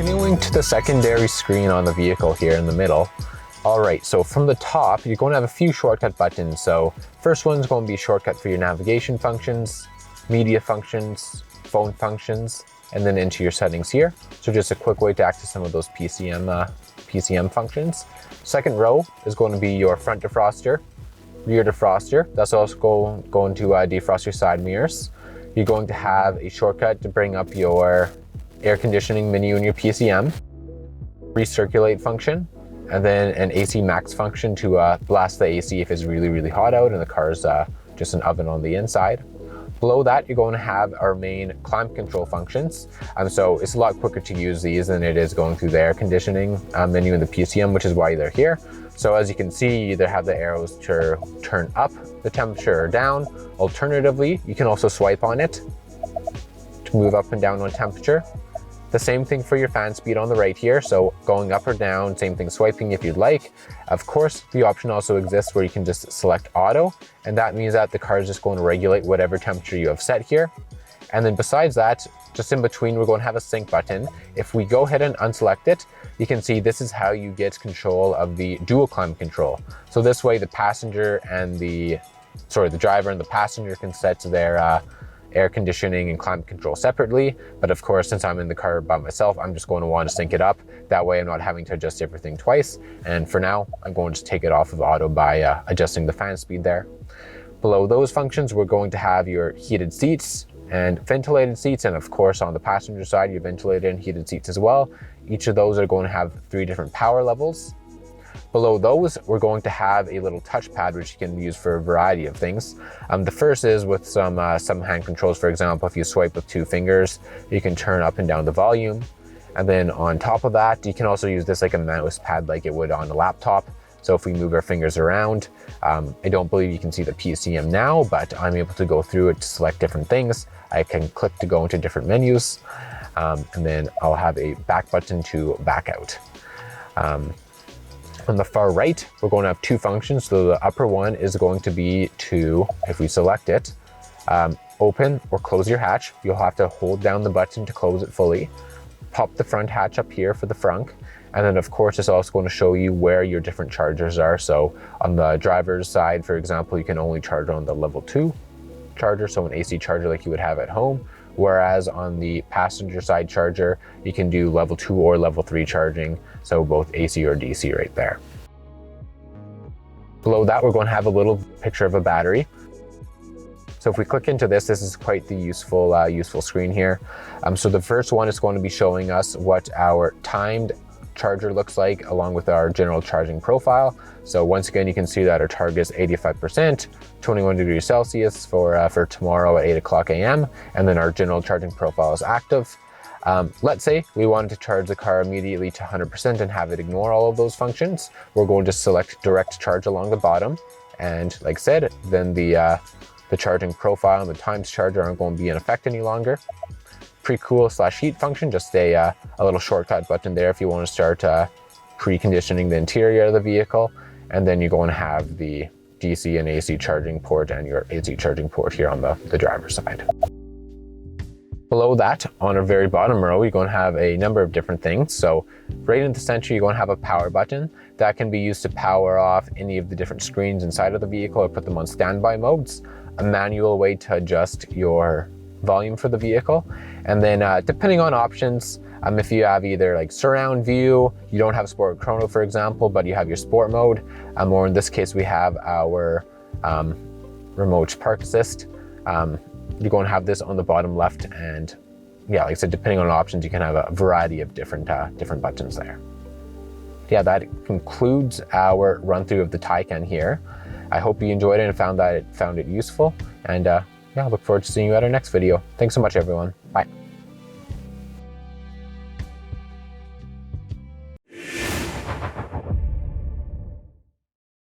Continuing to the secondary screen on the vehicle here in the middle. All right, so from the top, you're going to have a few shortcut buttons. So first one's going to be shortcut for your navigation functions, media functions, phone functions, and then into your settings here. So just a quick way to access some of those PCM functions. Second row is going to be your front defroster, rear defroster. That's also going to defrost your side mirrors. You're going to have a shortcut to bring up your air conditioning menu in your PCM, recirculate function, and then an AC max function to blast the AC if it's really, really hot out and the car's just an oven on the inside. Below that, you're going to have our main climate control functions. So it's a lot quicker to use these than it is going through the air conditioning menu in the PCM, which is why they're here. So as you can see, you either have the arrows to turn up the temperature or down. Alternatively, you can also swipe on it to move up and down on temperature. The same thing for your fan speed on the right here. So going up or down, same thing swiping if you'd like. Of course, the option also exists where you can just select auto, and that means that the car is just going to regulate whatever temperature you have set here. And then besides that, just in between, we're going to have a sync button. If we go ahead and unselect it, you can see this is how you get control of the dual climate control. So this way the passenger and the driver and the passenger can set their air conditioning and climate control separately. But of course, since I'm in the car by myself, I'm just going to want to sync it up. That way I'm not having to adjust everything twice. And for now, I'm going to just take it off of auto by adjusting the fan speed there. Below those functions, we're going to have your heated seats and ventilated seats. And of course, on the passenger side, your ventilated and heated seats as well. Each of those are going to have 3 different power levels. Below those, we're going to have a little touchpad, which you can use for a variety of things. The first is with some hand controls. For example, if you swipe with 2 fingers, you can turn up and down the volume. And then on top of that, you can also use this like a mouse pad like it would on a laptop. So if we move our fingers around, I don't believe you can see the PCM now, but I'm able to go through it to select different things. I can click to go into different menus, and then I'll have a back button to back out. On the far right, we're going to have 2 functions. So the upper one is going to be to, if we select it, open or close your hatch. You'll have to hold down the button to close it fully. Pop the front hatch up here for the frunk. And then of course, it's also going to show you where your different chargers are. So on the driver's side, for example, you can only charge on the level 2 charger, so an AC charger like you would have at home. Whereas on the passenger side charger, you can do level 2 or level 3 charging, so both AC or DC right there. Below that, we're going to have a little picture of a battery. So if we click into this, this is quite the useful screen here. So the first one is going to be showing us what our timed charger looks like along with our general charging profile. So once again, you can see that our target is 85%, 21 degrees Celsius for tomorrow at 8 o'clock a.m. And then our general charging profile is active. Let's say we wanted to charge the car immediately to 100% and have it ignore all of those functions. We're going to select direct charge along the bottom. And like I said, then the charging profile and the times charger aren't going to be in effect any longer. Pre-cool/heat function, just a little shortcut button there if you want to start preconditioning the interior of the vehicle. And then you're going to have the DC and AC charging port and your AC charging port here on the driver's side. Below that, on our very bottom row, you're going to have a number of different things. So right in the center, you're going to have a power button that can be used to power off any of the different screens inside of the vehicle or put them on standby modes, a manual way to adjust your volume for the vehicle. And then depending on options, if you have either like surround view, you don't have sport chrono, for example, but you have your sport mode, or in this case, we have our remote park assist. You're going to have this on the bottom left, and yeah, like I said, depending on options, you can have a variety of different buttons there. Yeah, that concludes our run through of the Taycan here. I hope you enjoyed it and found it useful. And yeah, I look forward to seeing you at our next video. Thanks so much, everyone. Bye.